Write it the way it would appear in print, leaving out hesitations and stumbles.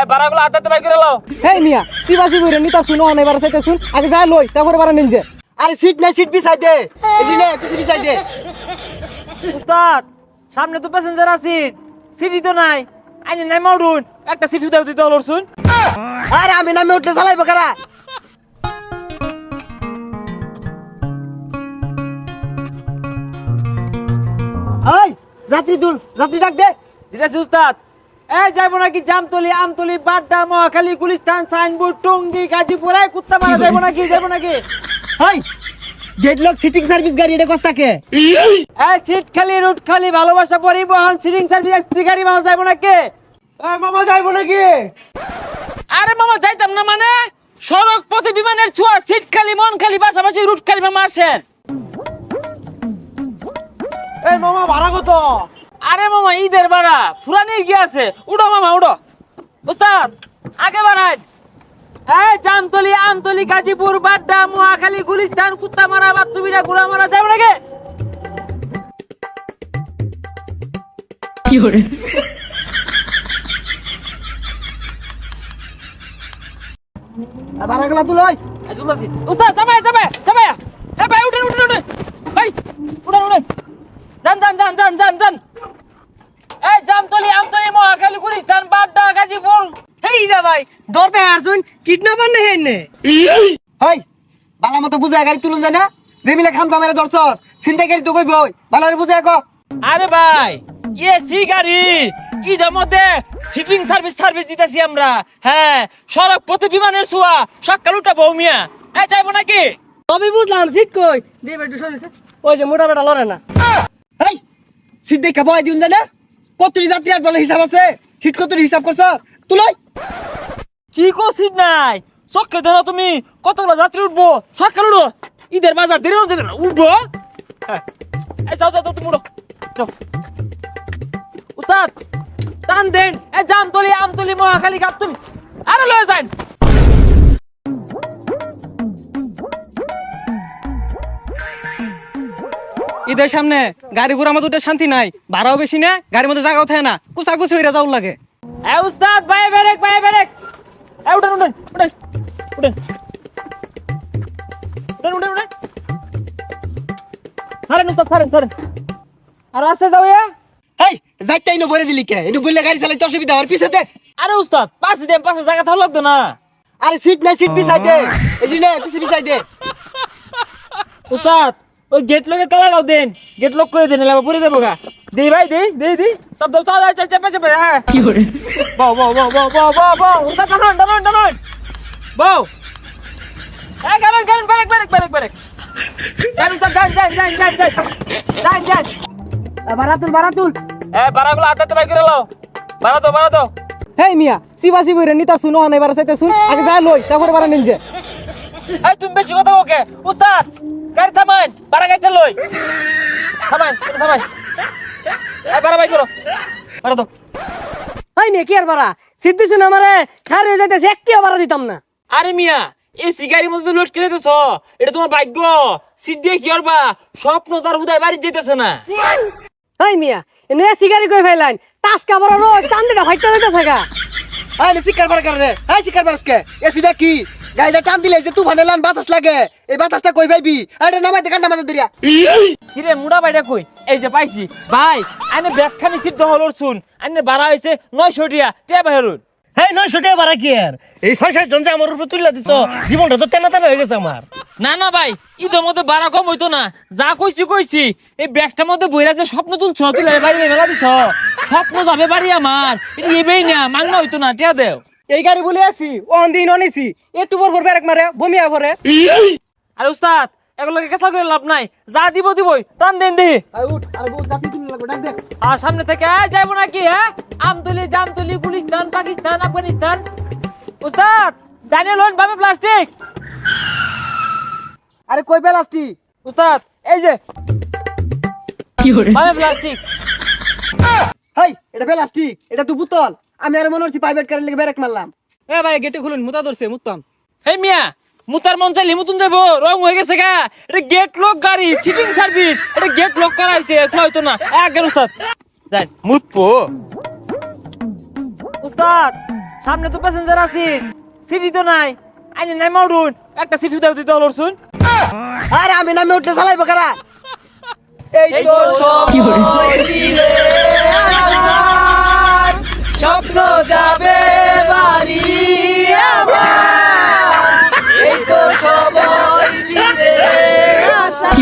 বারাগুলো আদাতে by করে লাও। হেই মিয়া সিবাসি বইরে নিতা শুনো না এবারে চাইতে শুন আগে যা লই তারপরে বারা নিনজে। আরে সিট নাই, সিট বিছাই দে, এই নে পিছে বিছাই দে। উস্তাদ সামনে তো প্যাসেঞ্জার আছে, সিটই তো নাই। আইনে নাই মাউডুন একটা সিট উদাও দিতে হলো শুন। আরে আমি নামে উঠলে চালাইবো কারা? এই যাত্রী তুল, যাত্রী ডাক দে। দিতেছি উস্তাদ। যাইবো নাকি জামতলি, আমতলি, বাড্ডা, মহাখালী, গুলিস্তান, সাইনবোর্ড, টঙ্গী, গাজীপুর, কুত্তা মারা যাইবো নাকি? যাইবো নাকি? এই গেট লক সিটিং সার্ভিস গাড়ি এটা কস্তাকে? সিট খালি, রুট খালি, ভালোবাসা পরিবহন, সিটিং সার্ভিস এক্সপ্রেস গাড়ি পাওয়া যাইবো নাকি? মামা যাইবো নাকি? আরে মামা যাইতাম না মানে? সড়ক পথে বিমানের ছোঁয়া, সিট খালি, মন খালি, পাশাপাশি রুট খালি, মামা আসেন। এই মামা ভাড়া কত? আরে মামা ঈদের ভাড়া ফুরানি কি আছে, উঠো মামা উঠো। উস্তাদ আগে বাড়াই। জামতলি, আমতলি, গাজীপুর, বাড্ডা, মহাখালী, গুলিস্তান, কুত্তামারা, বাতুবিরা, গুড়ামারা যাবে নাকি? ভাড়াগুলা তুল। ওই জুলাসি উস্তাদ যাবে যাবে যাবে। ভাই উঠেন উঠেন উঠেন ভাই, উঠেন উঠেন, যান যান যান যান যান যান। জামতলি, আমতলি, মহাখালী, গুলিস্তান, বাড্ডা, গাজীপুর। হেই দা ভাই দরতে হারছুন কিডন্যাপার নে হেনে। এই বালা মতো বুঝায় গাড়ি তুলুন যায় না? জেমিলে খামসা মেরে ধরছস, চিন্তা গাড়ি তো কইব। ভালো করে বুঝায় কো। আরে ভাই এসি গাড়ি, ঈদের মধ্যে সিটিং সার্ভিস দিতেছি আমরা। হ্যাঁ সড়ক পথে বিমানের ছোঁয়া, সকাল উঠাবো মিয়া। যাইবো নাকি? তবে বুঝলাম সিট কই দে বেটু শুনেছে ওই যে মোটা বেটা লরে না। এই সিট দেখা বয় দিউন যায় না? কতটি যাত্রী আর বলে হিসাব আছে? সিট কতটি হিসাব করছ? তুলই। কি কো সিট নাই? চক্কে ধরো তুমি, কতগুলো যাত্রী উঠবো? সকাল উঠো, ঈদের বাজার দেরি হতে উঠবো। যাও যাও তুমি উঠো। যাও। উস্তাদ টান দেন। জামতলি, আমতলি, মহাখালী, গাবতলি, আরে লয়ে যান। ঈদের সামনে গাড়ি ঘোড়া মধ্যে উঠে শান্তি নাই, ভাড়াও বেশি না, গাড়ির মধ্যে জায়গাও থাকে না, কুচাকুচি হইরা যাও লাগে। উস্তাদ ভাই বেরেক ভাই বেরেক। উঠেন উঠেন উঠেন উঠেন উঠেন উঠেন উঠেন। ছাড়েন উস্তাদ ছাড়েন ছাড়েন। আর আসতে যাও। এই যাইতাই না বলে দিলি কে? এটু বললে গাড়ি চালাইতে অসুবিধা আর পিছেতে। আরে উস্তাদ পাশে দেন, পাশে জায়গা থাকা লাগতো না। আরে সিট নাই, সিট বিছাই দে, এই নে পিছে বিছাই দে। উস্তাদ ওই গেট লকে তালা দাও দেন, গেট লক করে দেন, এলাকা পুরে দেবো গা। দেই ভাই দেই দেই দেই সব দাও, চাও চাও চেপে চেপে। হ্যাঁ কি করে বাও বাও বাও বাও বাও বাও বাও। উস্তাদ টানুন টানুন টানুন বাও। গাড়ি গাড়ি ব্রেক ব্রেক ব্রেক ব্রেক। গাড়ি উস্তাদ যান যান যান যান যান যান যান। ভাড়া তুল, ভাড়া তুল। বারাগুলো আদাতে বাই করে লাও। বারা দাও বারা দাও। হেই মিয়া সিবাসি বইরে নিতা শুনো না এবারে চাইতে শুন আগে যা লই তারপরে বারা নিনজে। তুমি বেশি কথা ওকে। উস্তাদ গাড়ি থামান, বারা গাড়িটা লই থামান থামান। বারা বাই করো, বারা দাও। হাই মিয়া কি আর বারা সিট দিছ না আমারে, খার হয়ে যাইতেছে একটিও বারা দিতাম না। আরে মিয়া এই সিগারির মধ্যে লোড করে দিতেছ, এটা তোমার ভাগ্য। সিট দিয়ে কি করবা? স্বপ্ন তার উদয় বাড়ি যেতেছে না। হাই মিয়া এনে সিগারি কই ফাইলাইন টাসকা বড় রো চান্দিটা ফাইটা যাইতেছে গা। এই নে শিকার বার করে রে। এই শিকার বারসকে এসিটা কি? গাড়িটা টান দিলে যে তুফানে লান বাতাস লাগে, এই বাতাসটা কই পাইবি? এটা নামাইতে কান্না মাঝে দরিয়া। কিরে মুড়া বাইটা কই? এই যে পাইছি ভাই। আইনে ব্যাগখানি সিট দহলর শুন, আইনে বাড়া হয়েছে 900 টিয়া টিয়া বাহিরুন। হ্যাঁ 900 টাকা ভাড়া কি আর? এই 6-7 জন যে আমার উপরে তুলে দিত, জীবনটা তো টেনা টেনা হয়ে গেছে আমার। না না ভাই ঈদের মধ্যে বাড়া কম হইতো না। যা কইছি কইছি, এই ব্যাগটার মধ্যে বইরা যে স্বপ্ন তুলছ, তুলে বাড়ি মেলা দিছ, স্বপ্ন যাবে বাড়ি আমার। এটা এবেই না, মাংনা হইতো না, টিয়া দেও। এই গাড়ি বলে আছি অন দিন অনিছি একটু পর পর ব্রেক মারে বমিয়া পড়ে। আরে উস্তাদ এগুলোকে কেসাল করে লাভ নাই, যা দিব দিবই, টান দেন দেহি। এই উঠ, আরে বহুত যাত্রী তুলে লাগবে, ডাক দে। আর সামনে থেকে যাইবো নাকি? আমতলি, জামতলি, গুলিস্তান, পাকিস্তান, আফগানিস্তান। উস্তাদ দাঁড়িয়ে লোন ভাবে প্লাস্টিক। আরে কই বেলাস্তি? উস্তাদ এই যে ভাবে প্লাস্টিক। হেই এটা বেলাস্টিক, এটা তো বোতল। আমি আর মনে হচ্ছে প্রাইভেট কারের লেগে ব্রেক মারলাম। এ ভাই গেটে খুলুন মুতা ধরছে মুতাম। এই মিয়া মুতার মন চাইলে মুতুন যাবো, রং হয়ে গেছে গা। এটা গেট লক গাড়ি, সিটিং সার্ভিস, এটা গেট লক করা হয়েছে, হয়তো না। একজন উস্তাদ যাই মুতপো। উস্তাদ সামনে তো প্যাসেঞ্জার আছে সিটি তো নাই আইনে নাই মাউডুন একটা সিট দাও দিতে হলো শুন আরে আমি নামে উঠতে চালাইবো কারা এই তো সময় ফিরে আসার, স্বপ্ন যাবে বাড়ি আমার, এই তো সময় ফিরে আসার।